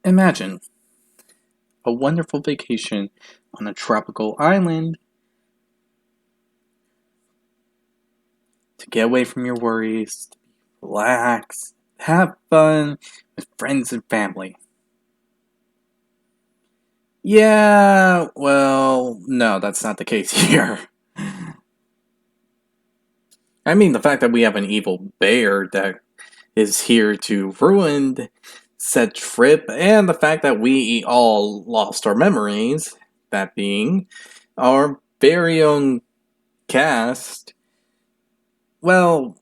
Imagine a wonderful vacation on a tropical island to get away from your worries, to relax, have fun with friends and family. Yeah, well, no, that's not the case here. I mean, the fact that we have an evil bear that is here to ruin said trip, and the fact that we all lost our memories, that being our very own cast, well,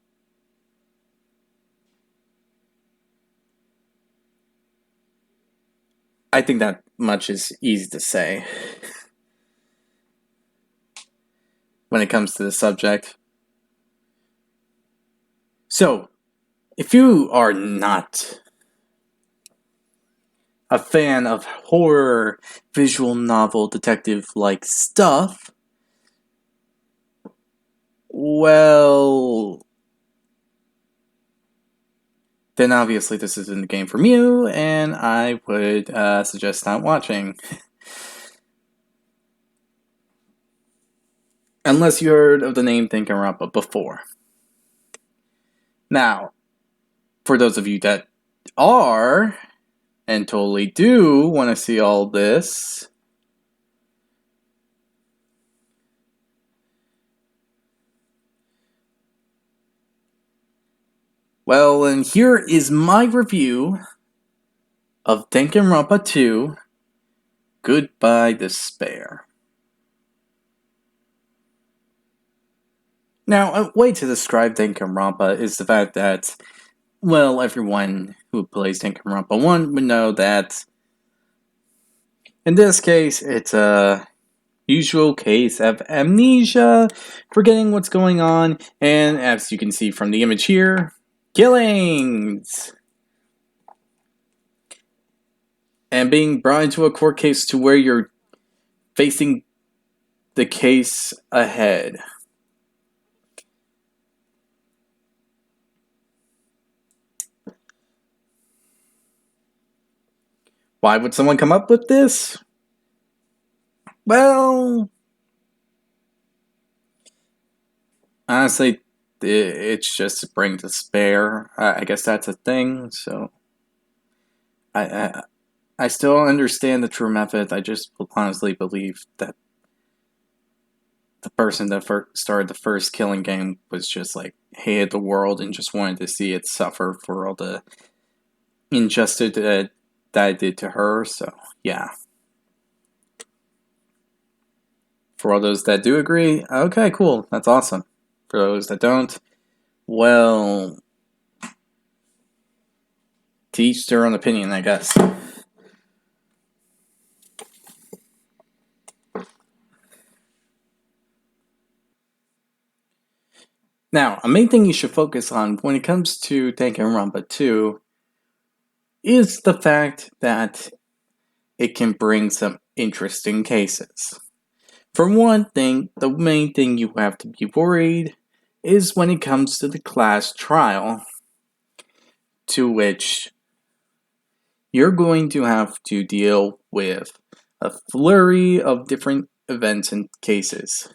I think that much is easy to say when it comes to the subject. So, if you are not a fan of horror, visual novel, detective like stuff, well, then obviously this isn't the game from you, and I would suggest not watching. Unless you heard of the name Danganronpa before. Now, for those of you that are, and totally do want to see all this, well, and here is my review of Danganronpa 2, Goodbye Despair. Now, a way to describe Danganronpa is the fact that, well, everyone who plays Danganronpa 1 would know that in this case, it's a usual case of amnesia, forgetting what's going on, and as you can see from the image here, killings! And being brought into a court case to where you're facing the case ahead. Why would someone come up with this? Well, honestly, it's just to bring despair. I guess that's a thing, so I, I still understand the true method. I just honestly believe that the person that started the first killing game was just like hated the world and just wanted to see it suffer for all the injustice that it did to her. So yeah. For all those that do agree, okay, cool, that's awesome. For those that don't, well, to each their own opinion, I guess. Now, a main thing you should focus on when it comes to Danganronpa 2 is the fact that it can bring some interesting cases. For one thing, the main thing you have to be worried is when it comes to the class trial, to which you're going to have to deal with a flurry of different events and cases.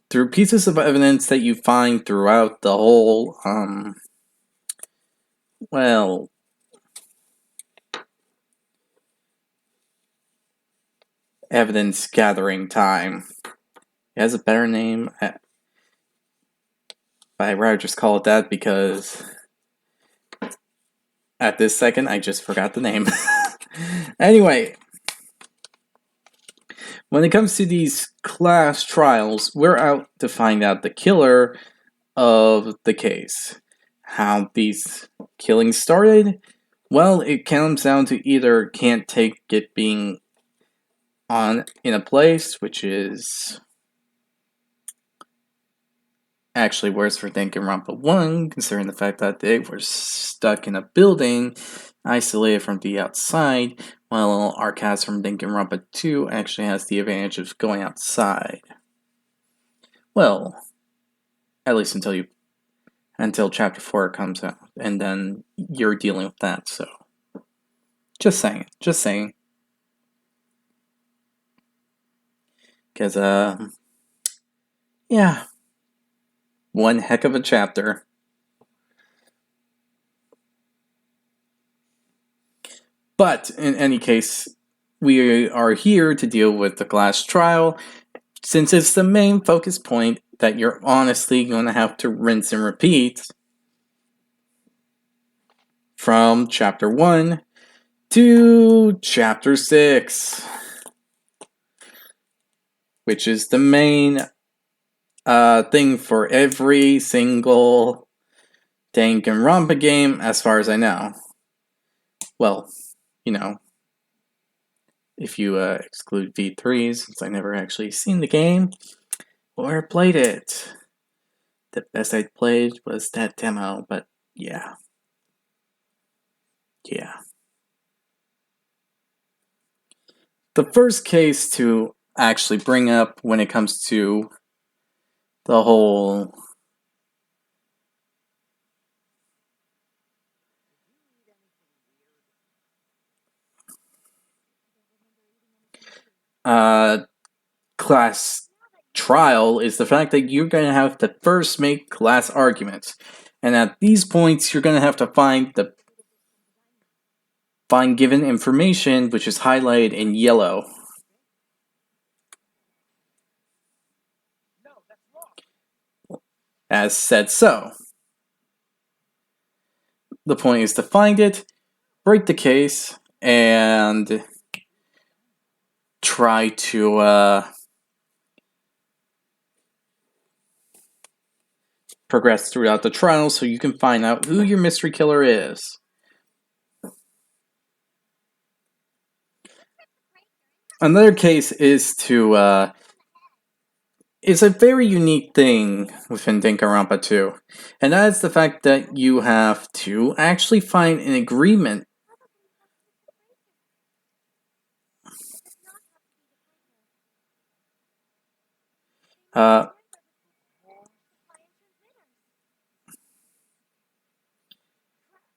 Through pieces of evidence that you find throughout the whole, well, evidence gathering time. It has a better name, but I'd rather just call it that because at this second I just forgot the name. Anyway, when it comes to these class trials, we're out to find out the killer of the case. How these killings started? Well, it comes down to either can't take it being on in a place, which is actually worse for Danganronpa 1, considering the fact that they were stuck in a building, isolated from the outside, while our cast from Danganronpa 2 actually has the advantage of going outside. Well, at least until you until Chapter 4 comes out, and then you're dealing with that, so. Just saying. Because, yeah. One heck of a chapter. But, in any case, we are here to deal with the class trial, since it's the main focus point that you're honestly going to have to rinse and repeat from Chapter 1 to Chapter 6. Which is the main thing for every single Danganronpa game, as far as I know. Well, you know, if you exclude V3s, since I never actually seen the game or played it. The best I played was that demo, but yeah. Yeah. The first case to actually bring up when it comes to the whole class trial is the fact that you're going to have to first make class arguments. And at these points, you're going to have to find given information, which is highlighted in yellow. As said so. The point is to find it, break the case, and try to progress throughout the trial so you can find out who your mystery killer is. Another case is to it's a very unique thing within Danganronpa 2, and that is the fact that you have to actually find an agreement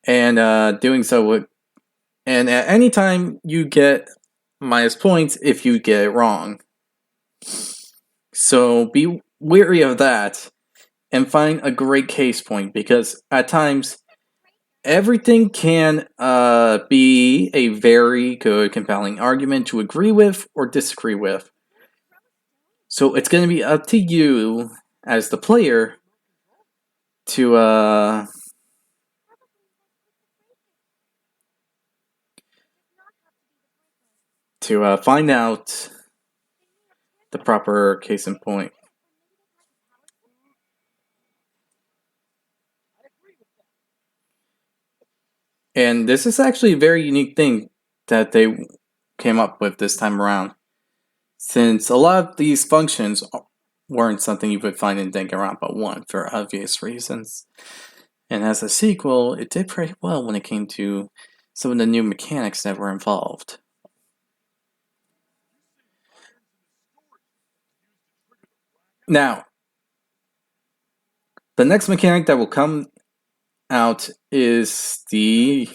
and doing so would, and at any time you get minus points if you get it wrong. So be wary of that and find a great case point, because at times everything can be a very good, compelling argument to agree with or disagree with. So it's going to be up to you as the player to find out the proper case in point. And this is actually a very unique thing that they came up with this time around, since a lot of these functions weren't something you would find in Danganronpa 1 for obvious reasons. And as a sequel, it did pretty well when it came to some of the new mechanics that were involved. Now, the next mechanic that will come out is the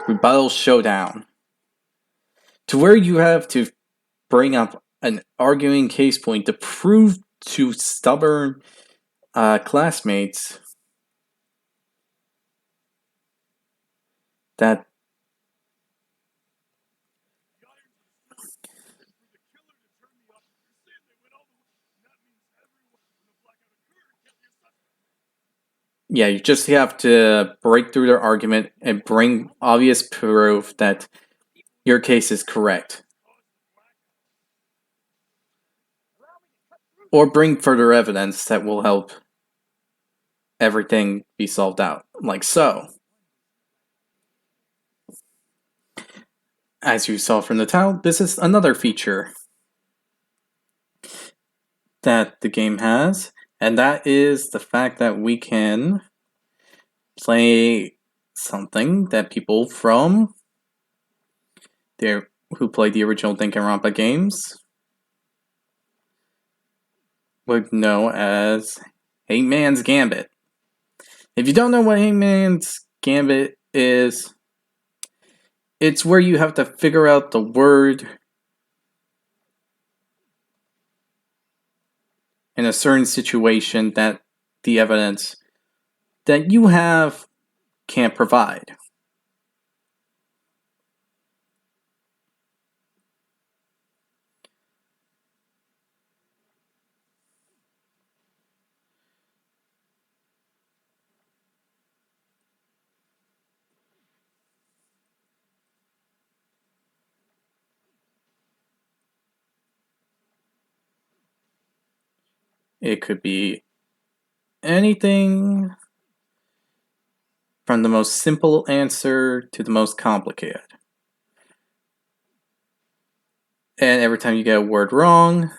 rebuttal showdown, to where you have to bring up an arguing case point to prove to stubborn classmates that yeah, you just have to break through their argument and bring obvious proof that your case is correct. Or bring further evidence that will help everything be solved out, like so. As you saw from the title, this is another feature that the game has, and that is the fact that we can play something that people from who played the original Danganronpa games would know as Hangman's Gambit. If you don't know what Hangman's Gambit is, it's where you have to figure out the word in a certain situation that the evidence that you have can't provide. It could be anything from the most simple answer to the most complicated. And every time you get a word wrong,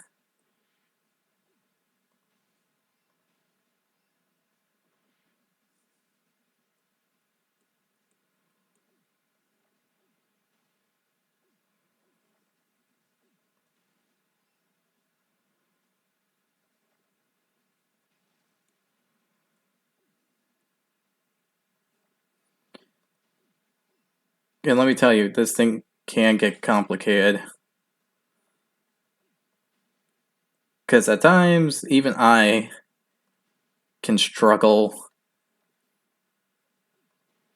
and let me tell you, this thing can get complicated. Because at times, even I can struggle.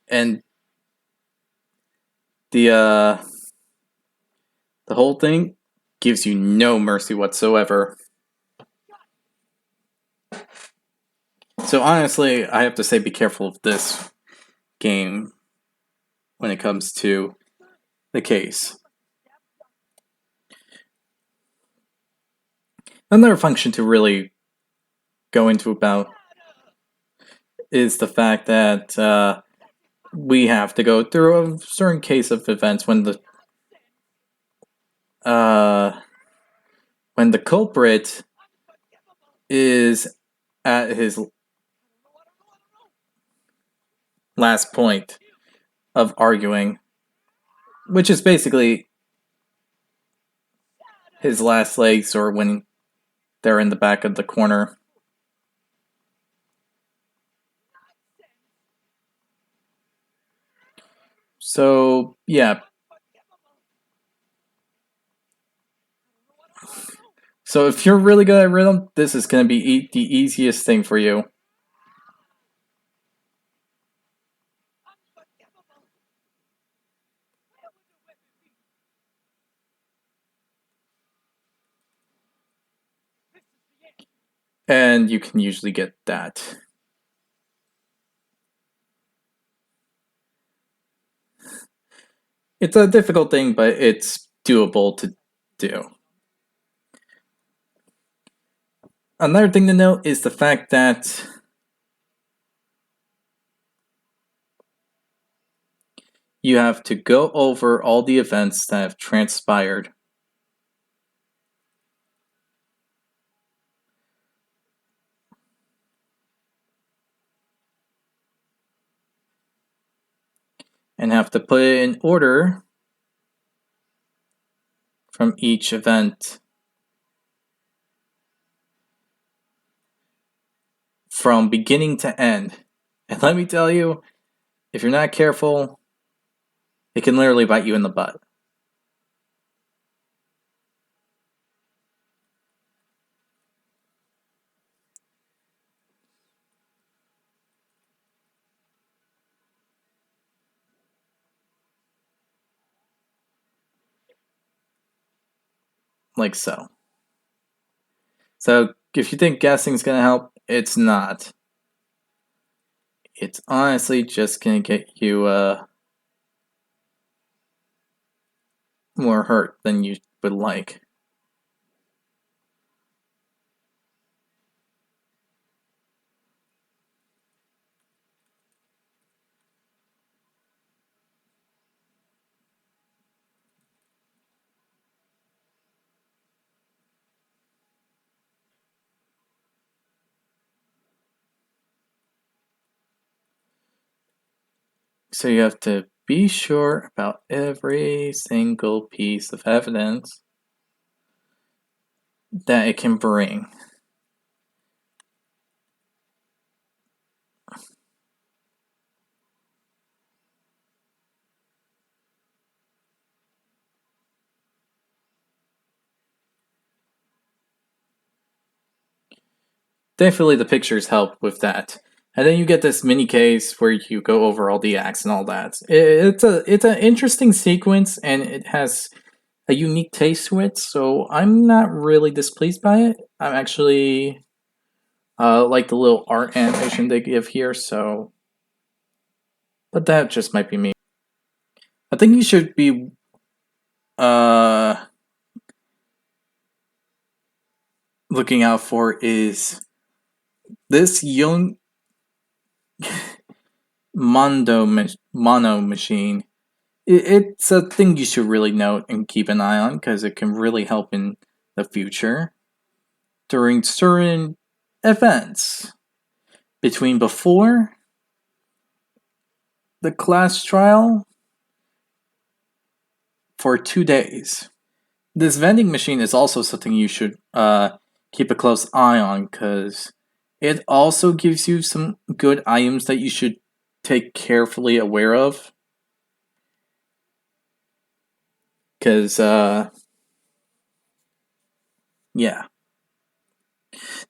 And the whole thing gives you no mercy whatsoever. So honestly, I have to say be careful of this game when it comes to the case. Another function to really go into about is the fact that we have to go through a certain case of events uh, when the culprit is at his last point of arguing, which is basically his last legs, or when they're in the back of the corner. So, yeah. So if you're really good at rhythm, this is going to be the easiest thing for you. And you can usually get that. It's a difficult thing, but it's doable to do. Another thing to note is the fact that you have to go over all the events that have transpired. And have to put it in order from each event from beginning to end. And let me tell you, if you're not careful, it can literally bite you in the butt. Like so. So if you think guessing's gonna help, it's not. It's honestly just gonna get you more hurt than you would like. So you have to be sure about every single piece of evidence that it can bring. definitely the pictures help with that. And then you get this mini case where you go over all the acts and all that. It's an interesting sequence, and it has a unique taste to it. So I'm not really displeased by it. I'm actually like the little art animation they give here. So, but that just might be me. I think you should be uh, looking out for is this young mono machine. It's a thing you should really note and keep an eye on because it can really help in the future during certain events before the class trial for 2 days. This vending machine is also something you should keep a close eye on because it also gives you some good items that you should take carefully aware of. Because, yeah.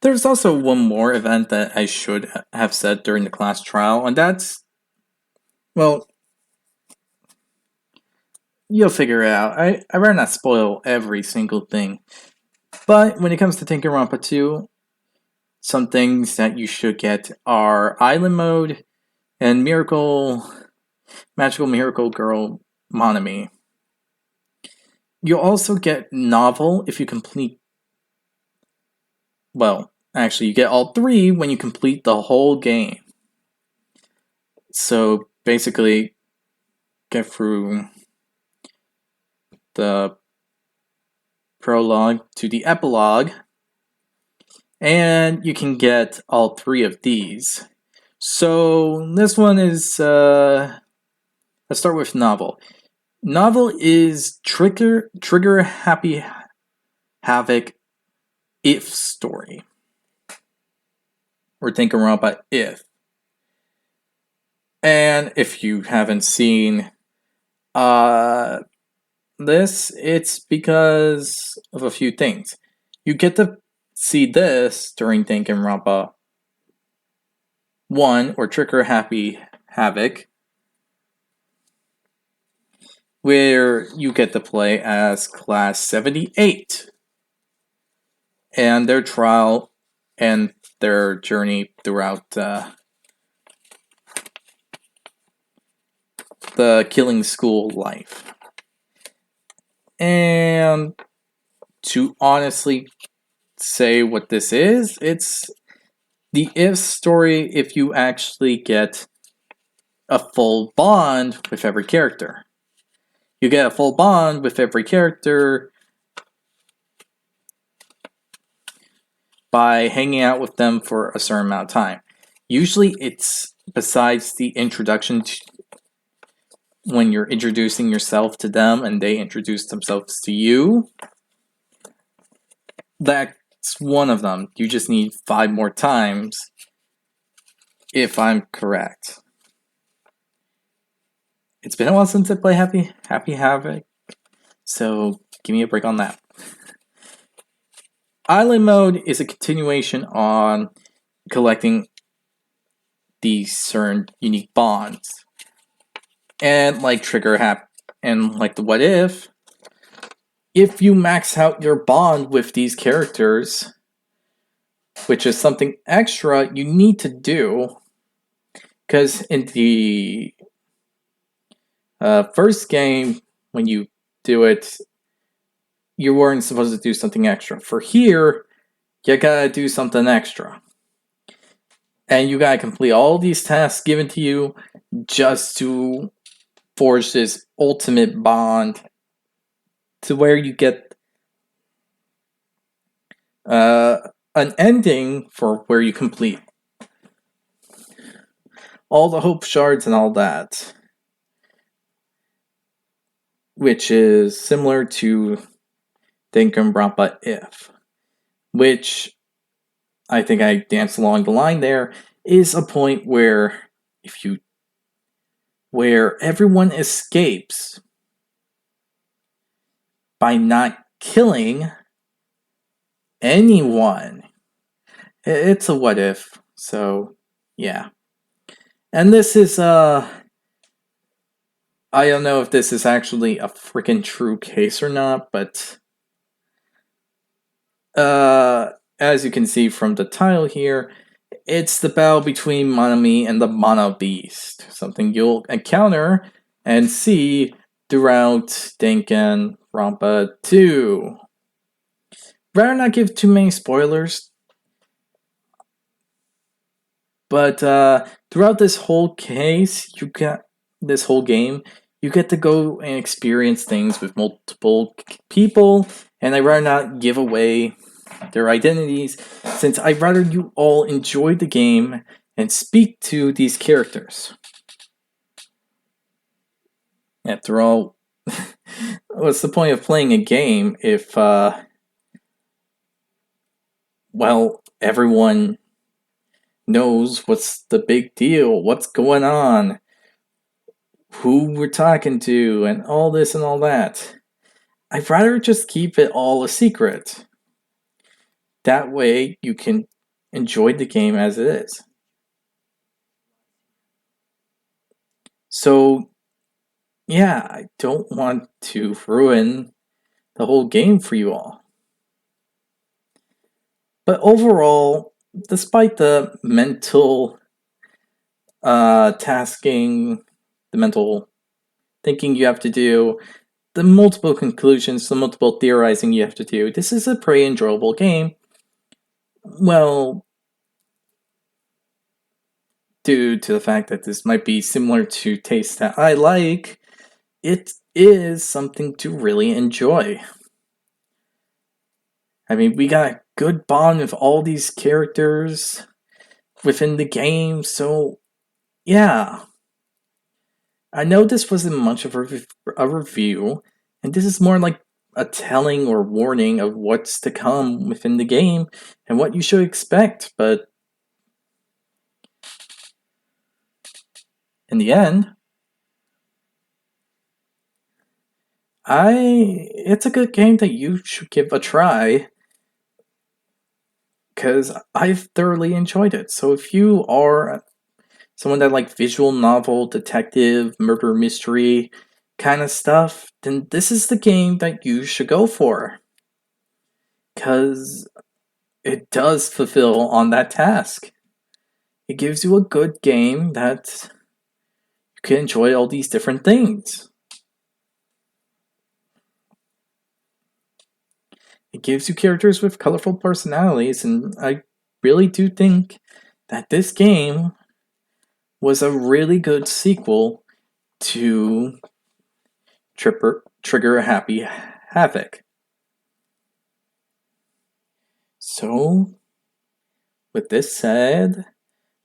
There's also one more event that I should have said during the class trial, and that's, well, you'll figure it out. I better not spoil every single thing. But when it comes to Danganronpa 2, some things that you should get are Island Mode and Magical Miracle Girl Monami. You'll also get Novel if you complete. Well, actually, you get all three when you complete the whole game. So basically, get through the prologue to the epilogue, and you can get all three of these. So this one is, let's start with Novel. Novel is Trigger Happy Havoc If story. Or Danganronpa If. And if you haven't seen this, it's because of a few things. You get to see this during Danganronpa 1, or Trigger Happy Havoc, where you get to play as Class 78 and their trial and their journey throughout the killing school life. And to honestly say what this is, it's the If story if you actually get a full bond with every character. You get a full bond with every character by hanging out with them for a certain amount of time. Usually it's besides the introduction when you're introducing yourself to them and they introduce themselves to you. That's one of them. You just need 5 more times, if I'm correct. It's been a while since I played Happy Havoc, so give me a break on that. Island Mode is a continuation on collecting these certain unique bonds. And like and like the What If you max out your bond with these characters, which is something extra you need to do, because in the first game, when you do it, you weren't supposed to do something extra. For here, you gotta do something extra. And you gotta complete all these tasks given to you just to forge this ultimate bond to where you get an ending for where you complete all the hope shards and all that, which is similar to Danganronpa If, which I think I danced along the line there, is a point where where everyone escapes by not killing anyone. It's a what if, so yeah. And this is I don't know if this is actually a freaking true case or not, but as you can see from the title here, it's the battle between Monami and the Mono Beast, something you'll encounter and see throughout Danganronpa 2. Rather not give too many spoilers, but throughout this whole case, this whole game, you get to go and experience things with multiple people, and I'd rather not give away their identities, since I'd rather you all enjoy the game and speak to these characters. After all, what's the point of playing a game if, well, everyone knows what's the big deal, what's going on, who we're talking to, and all this and all that? I'd rather just keep it all a secret. That way you can enjoy the game as it is. So, yeah, I don't want to ruin the whole game for you all. But overall, despite the mental tasking, the mental thinking you have to do, the multiple conclusions, the multiple theorizing you have to do, this is a pretty enjoyable game. Well, due to the fact that this might be similar to tastes that I like, it is something to really enjoy. I mean, we got a good bond with all these characters within the game, so yeah. I know this wasn't much of a review, and this is more like a telling or warning of what's to come within the game and what you should expect, but in the end, it's a good game that you should give a try, because I've thoroughly enjoyed it. So if you are someone that like visual novel, detective, murder mystery kind of stuff, then this is the game that you should go for. Because it does fulfill on that task. It gives you a good game that you can enjoy all these different things. It gives you characters with colorful personalities, and I really do think that this game was a really good sequel to Trigger Happy Havoc. So, with this said,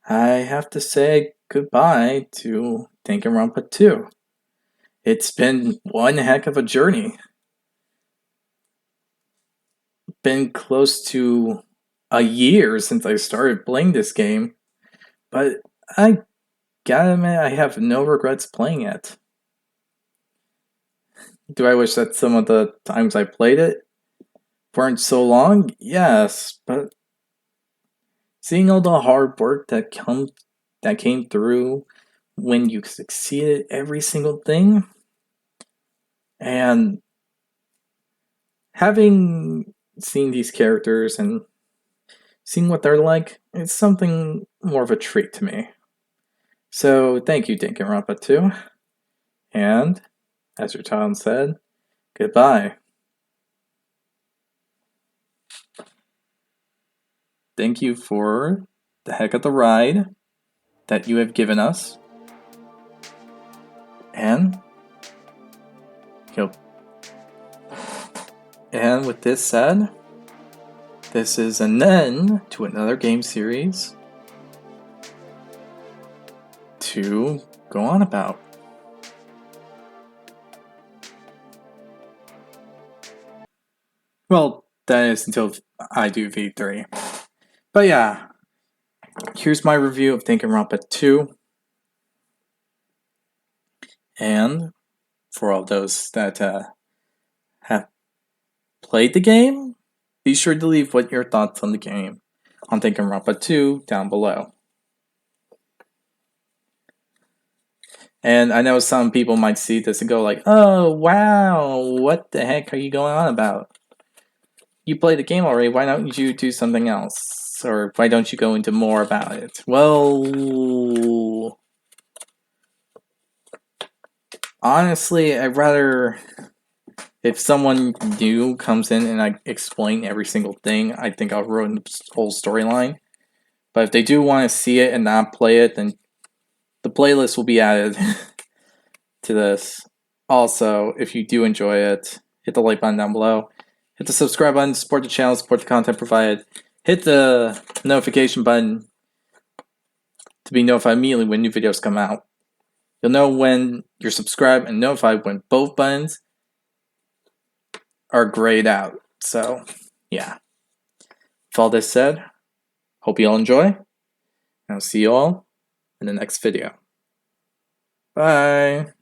I have to say goodbye to Danganronpa 2. It's been one heck of a journey. Been close to a year since I started playing this game, but I gotta admit, I have no regrets playing it. Do I wish that some of the times I played it weren't so long? Yes, but seeing all the hard work that came through when you succeeded every single thing, and having seen these characters and seeing what they're like, it's something more of a treat to me. So thank you, Danganronpa 2, and as your child said, goodbye. Thank you for the heck of the ride that you have given us. And and with this said, this is an end to another game series to go on about. Well, that is until I do V3. But yeah, here's my review of Danganronpa 2. And for all those that have played the game, be sure to leave what your thoughts on the game on Danganronpa 2 down below. And I know some people might see this and go like, oh wow, what the heck are you going on about? You played the game already, why don't you do something else? Or why don't you go into more about it? Well, honestly, I'd rather, if someone new comes in and I explain every single thing, I think I'll ruin the whole storyline. But if they do want to see it and not play it, then the playlist will be added to this. Also, if you do enjoy it, hit the like button down below. Hit the subscribe button, support the channel, support the content provided. Hit the notification button to be notified immediately when new videos come out. You'll know when you're subscribed and notified when both buttons are grayed out. So, yeah. With all this said, hope you all enjoy, and I'll see you all in the next video. Bye!